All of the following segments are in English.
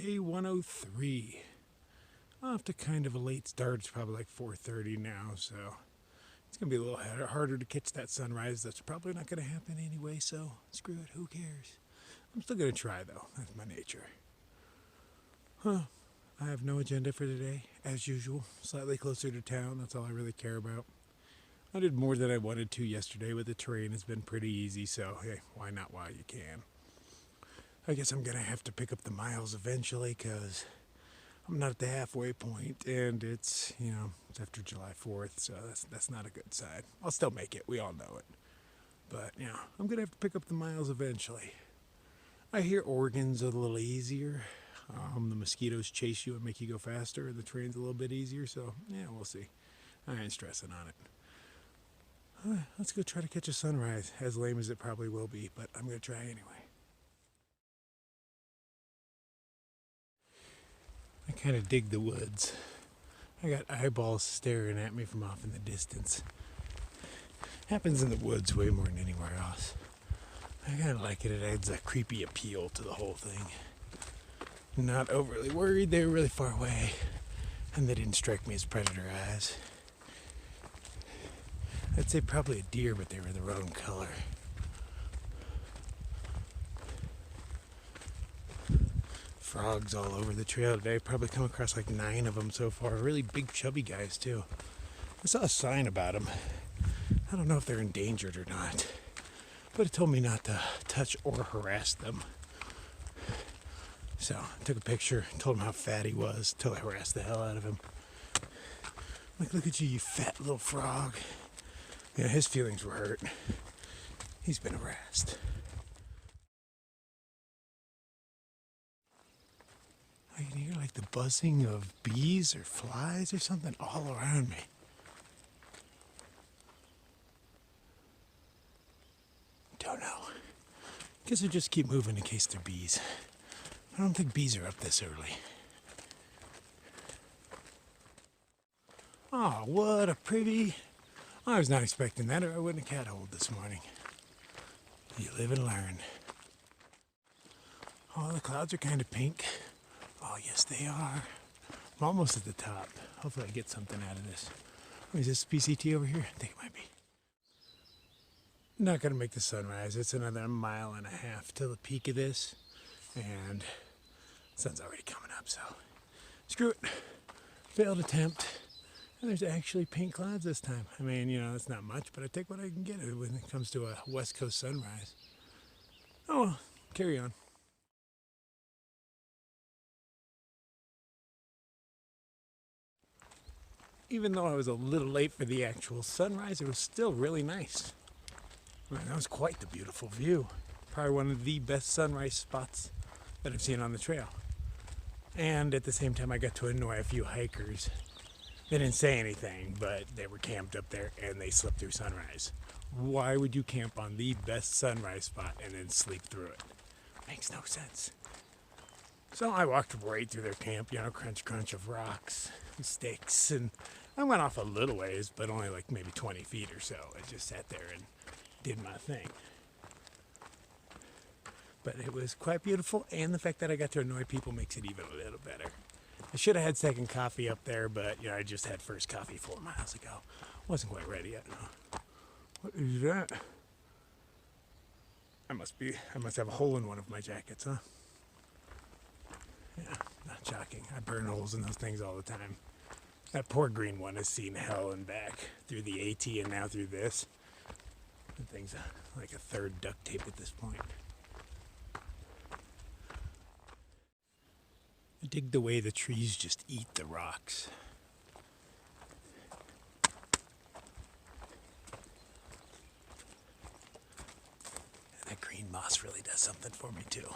day 103. Off to kind of a late start. It's probably like 4:30 now, so it's going to be a little harder to catch that sunrise. That's probably not going to happen anyway, so screw it. Who cares? I'm still going to try, though. That's my nature. I have no agenda for today, as usual. Slightly closer to town. That's all I really care about. I did more than I wanted to yesterday, but the terrain has been pretty easy, so hey, why not while you can? I guess I'm going to have to pick up the miles eventually, because I'm not at the halfway point, and it's after July 4th, so that's not a good sign. I'll still make it. We all know it. But, I'm going to have to pick up the miles eventually. I hear Oregon's a little easier. The mosquitoes chase you and make you go faster, and the terrain's a little bit easier, so, yeah, we'll see. I ain't stressing on it. Let's go try to catch a sunrise, as lame as it probably will be, but I'm going to try anyway. I kind of dig the woods. I got eyeballs staring at me from off in the distance. Happens in the woods way more than anywhere else. I kind of like it. It adds a creepy appeal to the whole thing. Not overly worried. They were really far away, and they didn't strike me as predator eyes. I'd say probably a deer, but they were the wrong color. Frogs all over the trail today. Probably come across like 9 of them so far. Really big, chubby guys too. I saw a sign about them. I don't know if they're endangered or not, but it told me not to touch or harass them. So I took a picture, told him how fat he was, till I harassed the hell out of him. Like, look at you, you fat little frog. Yeah, his feelings were hurt. He's been harassed. I can hear like the buzzing of bees or flies or something all around me. Don't know. Guess I'll just keep moving in case they're bees. I don't think bees are up this early. Oh, what a pretty... I was not expecting that, or I wouldn't have cat-holed this morning. You live and learn. Oh, the clouds are kind of pink. Oh, yes, they are. I'm almost at the top. Hopefully I get something out of this. Oh, is this PCT over here? I think it might be. Not going to make the sunrise. It's another 1.5 miles to the peak of this. And the sun's already coming up, so screw it. Failed attempt. And there's actually pink clouds this time. I mean, it's not much, but I take what I can get when it comes to a West Coast sunrise. Oh, well, carry on. Even though I was a little late for the actual sunrise, it was still really nice. Man, that was quite the beautiful view. Probably one of the best sunrise spots that I've seen on the trail. And at the same time, I got to annoy a few hikers. They didn't say anything, but they were camped up there and they slept through sunrise. Why would you camp on the best sunrise spot and then sleep through it? Makes no sense. So I walked right through their camp, crunch, crunch of rocks and sticks. And I went off a little ways, but only like maybe 20 feet or so. I just sat there and did my thing. But it was quite beautiful, and the fact that I got to annoy people makes it even a little better. I should have had second coffee up there, but I just had first coffee 4 miles ago. Wasn't quite ready yet, no. What is that? I must have a hole in one of my jackets, huh? Yeah, not shocking. I burn holes in those things all the time. That poor green one has seen hell and back through the AT and now through this. The thing's like a third duct tape at this point. I dig the way the trees just eat the rocks. And that green moss really does something for me too.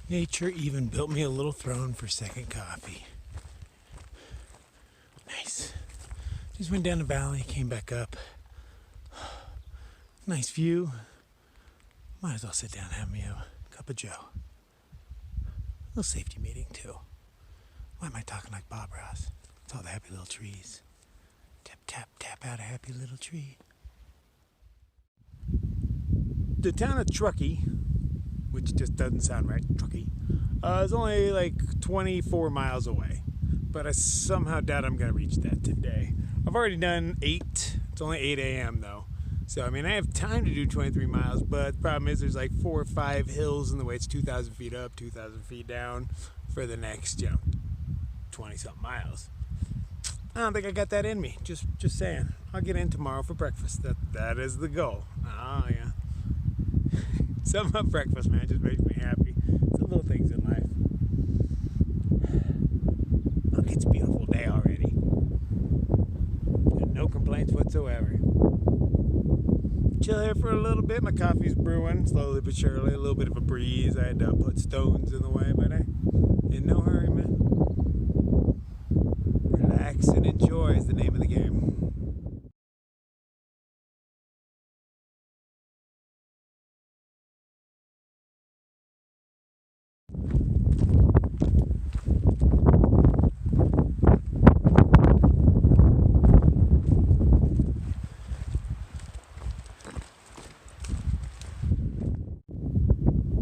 Nature even built me a little throne for second coffee. Nice. Just went down the valley, came back up. Nice view. Might as well sit down and have me a cup of joe. A little safety meeting, too. Why am I talking like Bob Ross? It's all the happy little trees. Tap, tap, tap out a happy little tree. The town of Truckee, which just doesn't sound right, Truckee, is only like 24 miles away. But I somehow doubt I'm going to reach that today. I've already done 8. It's only 8 a.m. though. So, I mean, I have time to do 23 miles, but the problem is there's like 4 or 5 hills in the way. It's 2,000 feet up, 2,000 feet down for the next, 20-something miles. I don't think I got that in me. Just saying. I'll get in tomorrow for breakfast. That is the goal. Oh, yeah. Something about breakfast, man, just makes me happy. It's the little things in life. Look, it's a beautiful day already. No complaints whatsoever. Chill here for a little bit. My coffee's brewing, slowly but surely. A little bit of a breeze. I had to put stones in the way, but in no hurry, man. Relax and enjoy is the name of the game.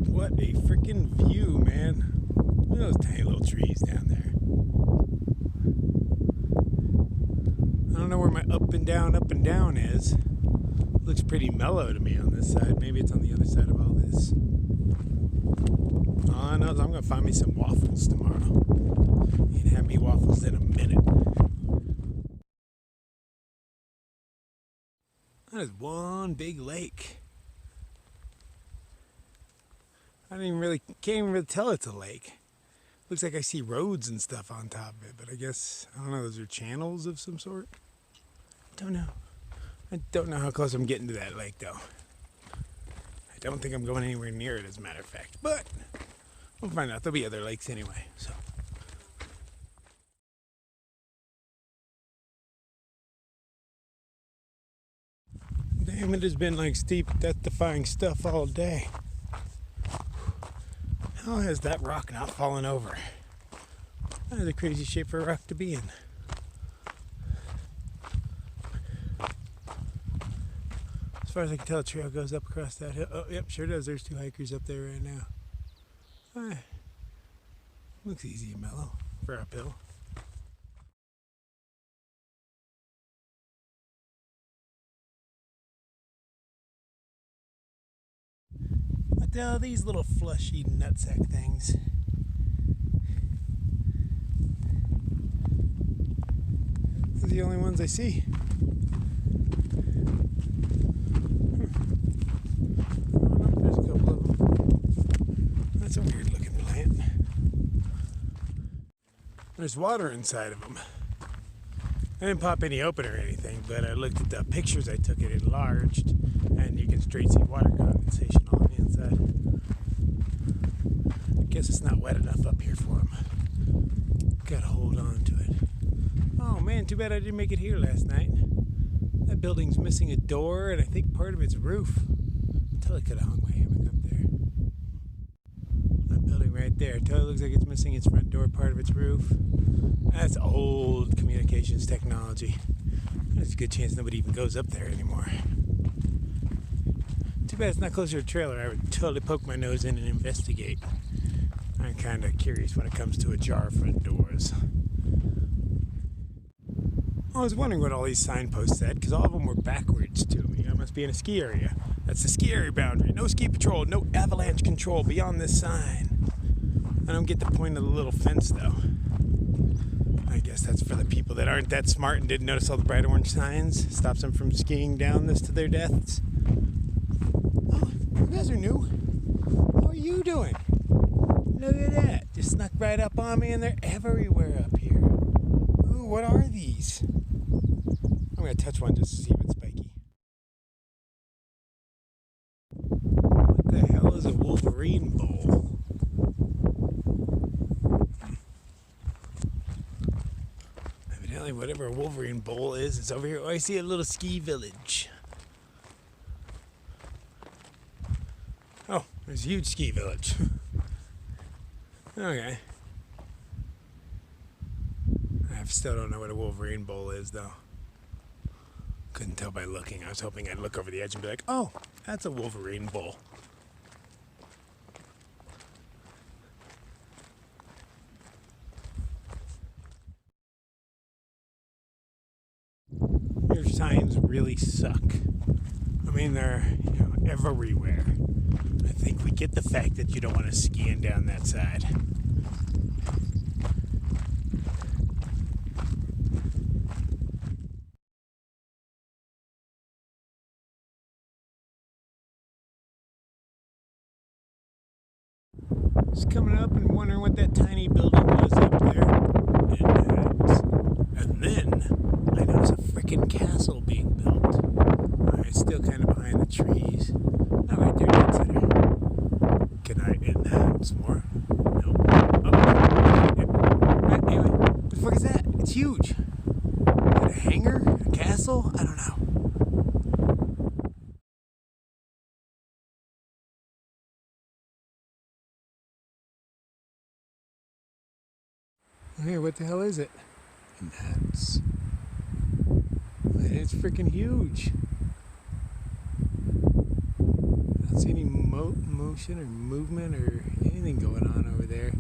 What a freaking view, man. Look at those tiny little trees down there. I don't know where my up and down is. Looks pretty mellow to me on this side. Maybe it's on the other side of all this. All I know is I'm going to find me some waffles tomorrow. You can have me waffles in a minute. That is one big lake. I can't even really tell it's a lake. Looks like I see roads and stuff on top of it, but I guess, I don't know, those are channels of some sort? Don't know. I don't know how close I'm getting to that lake, though. I don't think I'm going anywhere near it, as a matter of fact, but we'll find out. There'll be other lakes anyway, so. Damn, it has been like steep, death-defying stuff all day. How has that rock not fallen over? That is a crazy shape for a rock to be in. As far as I can tell, the trail goes up across that hill. Oh, yep, sure does. There's 2 hikers up there right now. Looks easy and mellow for uphill. What the hell are these little flesh-eating nutsack things? These are the only ones I see. Oh, there's a couple of them. That's a weird looking plant. There's water inside of them. I didn't pop any open or anything, but I looked at the pictures I took, it enlarged, and you can straight see water condensation on the inside. I guess it's not wet enough up here for them. Gotta hold on to it. Oh man, too bad I didn't make it here last night. That building's missing a door and I think part of its roof. Totally could have hung my hammock up there. That building right there, totally looks like it's missing its front door, part of its roof. That's old communications technology. There's a good chance nobody even goes up there anymore. Too bad it's not closer to a trailer. I would totally poke my nose in and investigate. I'm kind of curious when it comes to ajar front doors. I was wondering what all these signposts said, because all of them were backwards to me. I must be in a ski area. That's the ski area boundary. No ski patrol, no avalanche control beyond this sign. I don't get the point of the little fence, though. I guess that's for the people that aren't that smart and didn't notice all the bright orange signs. Stops them from skiing down this to their deaths. Oh, you guys are new. How are you doing? Look at that. Just snuck right up on me and they're everywhere up here. Ooh, what are these? I'm going to touch one just to see if it's spiky. What the hell is a Wolverine bowl? Evidently, whatever a Wolverine bowl is, it's over here. Oh, I see a little ski village. Oh, there's a huge ski village. Okay. I still don't know what a Wolverine Bowl is, though. Couldn't tell by looking. I was hoping I'd look over the edge and be like, oh, that's a Wolverine Bowl. Your signs really suck. I mean, they're everywhere. I think we get the fact that you don't want to ski down that side. Just coming up and wondering what that tiny building was up there. And then I noticed a freaking castle being built. It's still kind of behind the trees. Oh, right there, dead center. Can I enhance more? No. Oh. Anyway, what the fuck is that? It's huge. Is it a hangar? A castle? I don't know. Here, what the hell is it? Enhance. It's freaking huge. I don't see any motion or movement or anything going on over there.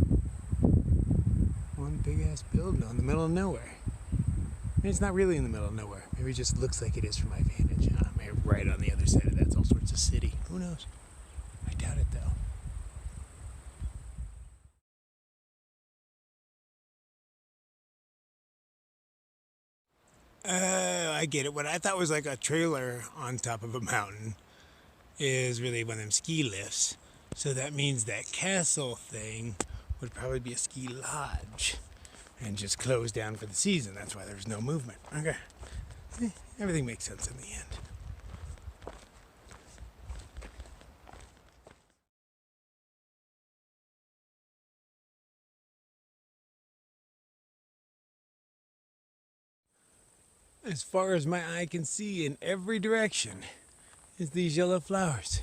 One big ass building in the middle of nowhere. I mean, it's not really in the middle of nowhere. Maybe it just looks like it is from my vantage. Maybe right on the other side of that's all sorts of city. Who knows? I doubt it though. I get it. What I thought was like a trailer on top of a mountain is really one of them ski lifts. So that means that castle thing would probably be a ski lodge and just closed down for the season. That's why there's no movement. Okay. Everything makes sense in the end. As far as my eye can see in every direction is these yellow flowers.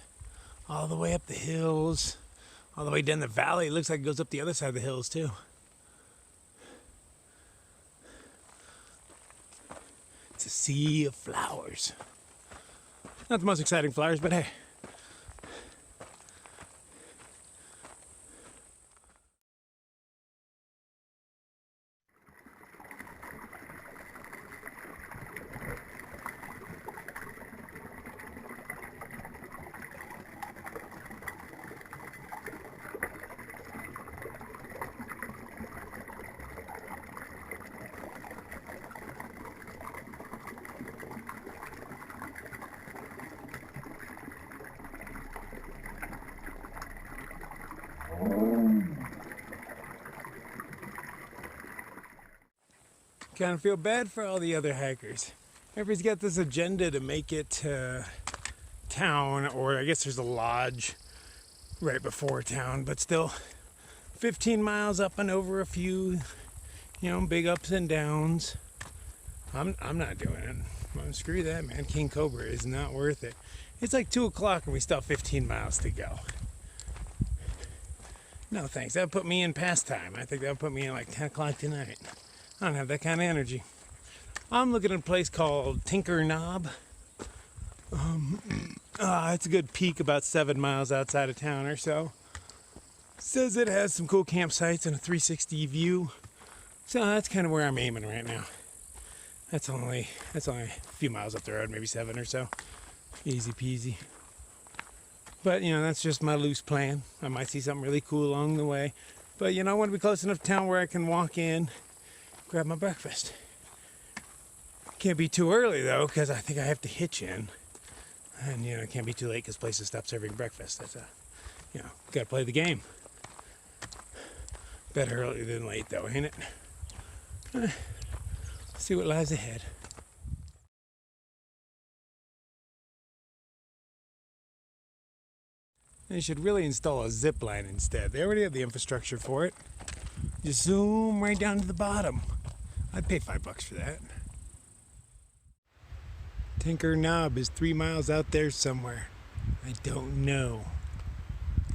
All the way up the hills, all the way down the valley. It looks like it goes up the other side of the hills too. It's a sea of flowers. Not the most exciting flowers, but hey. Kind of feel bad for all the other hikers. Everybody's got this agenda to make it to town, or I guess there's a lodge right before town, but still 15 miles up and over a few, big ups and downs. I'm not doing it. Well, screw that, man. King Cobra is not worth it. It's like 2 o'clock and we still have 15 miles to go. No thanks. That would put me in pastime. I think that would put me in like 10 o'clock tonight. I don't have that kind of energy. I'm looking at a place called Tinker Knob. It's a good peak about 7 miles outside of town or so. Says it has some cool campsites and a 360 view. So that's kind of where I'm aiming right now. That's only a few miles up the road, maybe 7 or so. Easy peasy. But, that's just my loose plan. I might see something really cool along the way. But, I want to be close enough to town where I can walk in, grab my breakfast. Can't be too early, though, because I think I have to hitch in. And, it can't be too late because places stop serving breakfast. That's got to play the game. Better early than late, though, ain't it? Let's see what lies ahead. They should really install a zip line instead. They already have the infrastructure for it. Just zoom right down to the bottom. I'd pay $5 for that. Tinker Knob is 3 miles out there somewhere. I don't know.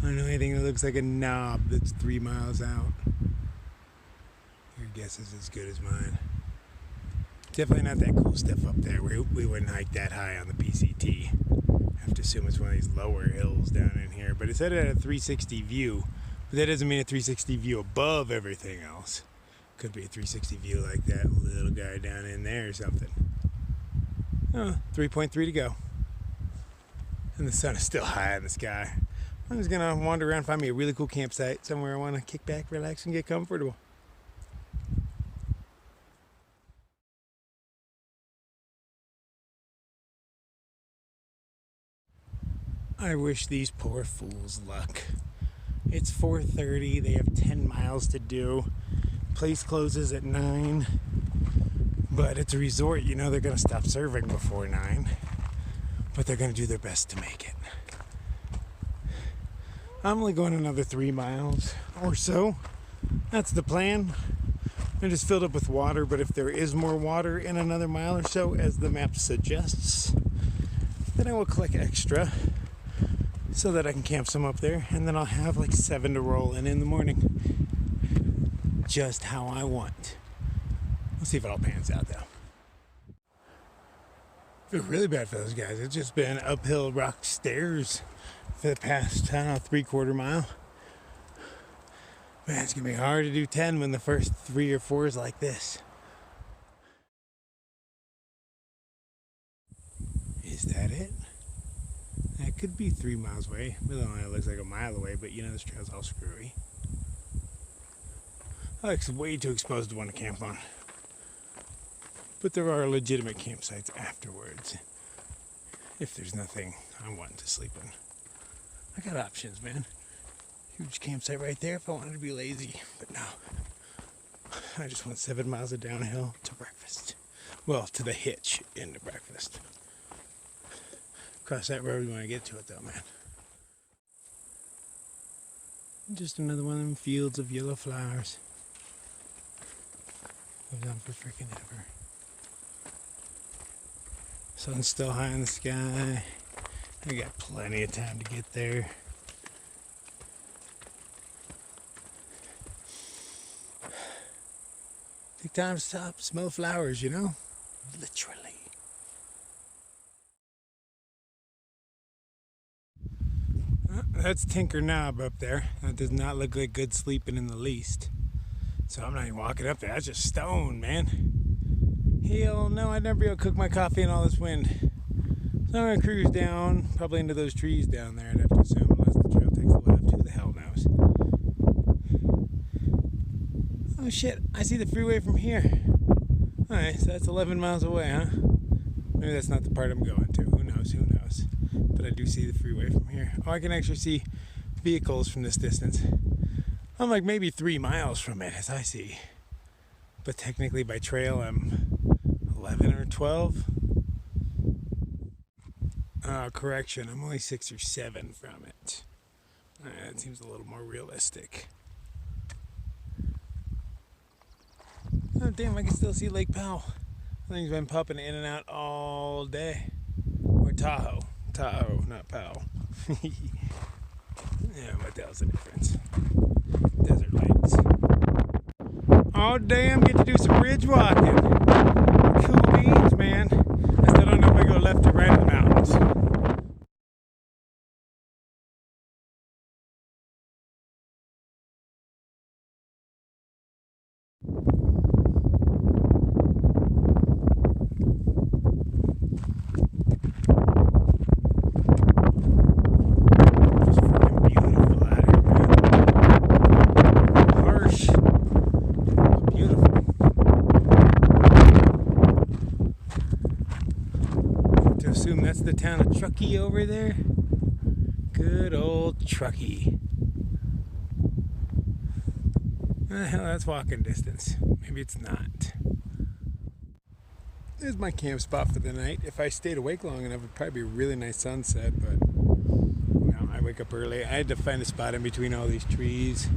I don't know anything that looks like a knob that's 3 miles out. Your guess is as good as mine. Definitely not that cool stuff up there. We wouldn't hike that high on the PCT. I have to assume it's one of these lower hills down in here. But it said it had a 360 view. But that doesn't mean a 360 view above everything else. Could be a 360 view like that little guy down in there or something. Oh, 3.3 to go. And the sun is still high in the sky. I'm just gonna wander around, find me a really cool campsite, somewhere I wanna kick back, relax, and get comfortable. I wish these poor fools luck. It's 4:30, they have 10 miles to do. Place closes at 9, but it's a resort, you know they're gonna stop serving before 9, but they're gonna do their best to make it. I'm only going another 3 miles or so. That's the plan. I just filled up with water, but if there is more water in another mile or so, as the map suggests, then I will collect extra so that I can camp some up there, and then I'll have like 7 to roll in the morning. Just how I want. We'll see if it all pans out though. I feel really bad for those guys. It's just been uphill rock stairs for the past, I don't know, 3/4 mile. Man, it's gonna be hard to do 10 when the first 3 or 4 is like this. Is that it? That could be 3 miles away. Really only looks like a mile away, but you know this trail's all screwy. It's way too exposed to want to camp on. But there are legitimate campsites afterwards. If there's nothing I want to sleep in. I got options, man. Huge campsite right there if I wanted to be lazy. But no. I just want 7 miles of downhill to breakfast. Well, to the hitch into breakfast. Cross that road when I get to it though, man. Just another one of them fields of yellow flowers. Goes on for freaking ever. Sun's still high in the sky. I got plenty of time to get there. Take time to stop, smell flowers, you know? Literally. That's Tinker Knob up there. That does not look like good sleeping in the least. So I'm not even walking up there. That's just stone, man. Hell no, I'd never be able to cook my coffee in all this wind. So I'm gonna cruise down, probably into those trees down there, I'd have to assume, unless the trail takes a left. Who the hell knows? Oh shit, I see the freeway from here. Alright, so that's 11 miles away, huh? Maybe that's not the part I'm going to. Who knows? Who knows? But I do see the freeway from here. Oh, I can actually see vehicles from this distance. I'm like maybe 3 miles from it, as I see. But technically by trail, I'm 11 or 12. Correction, I'm only 6 or 7 from it. That seems a little more realistic. Oh damn, I can still see Lake Powell. That thing's been popping in and out all day. Or Tahoe. Tahoe, not Powell. Yeah, what the hell's the difference? Desert lakes. Oh damn, get to do some ridge walking. Cool beans, man. I still don't know if I go left or right in the mountains. Assume that's the town of Truckee over there. Good old Truckee. Hell, that's walking distance. Maybe it's not. There's my camp spot for the night. If I stayed awake long enough, it'd probably be a really nice sunset, but well, I wake up early. I had to find a spot in between all these trees.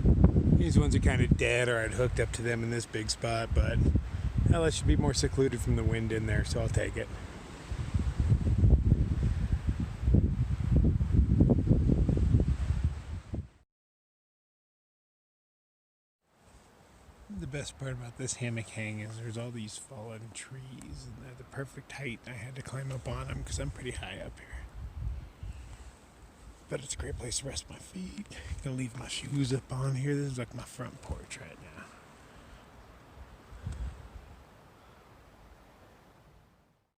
These ones are kind of dead, or I'd hooked up to them in this big spot, but hell, it should be more secluded from the wind in there, so I'll take it. The best part about this hammock hang is there's all these fallen trees, and they're the perfect height. I had to climb up on them because I'm pretty high up here. But it's a great place to rest my feet. I'm gonna leave my shoes up on here. This is like my front porch right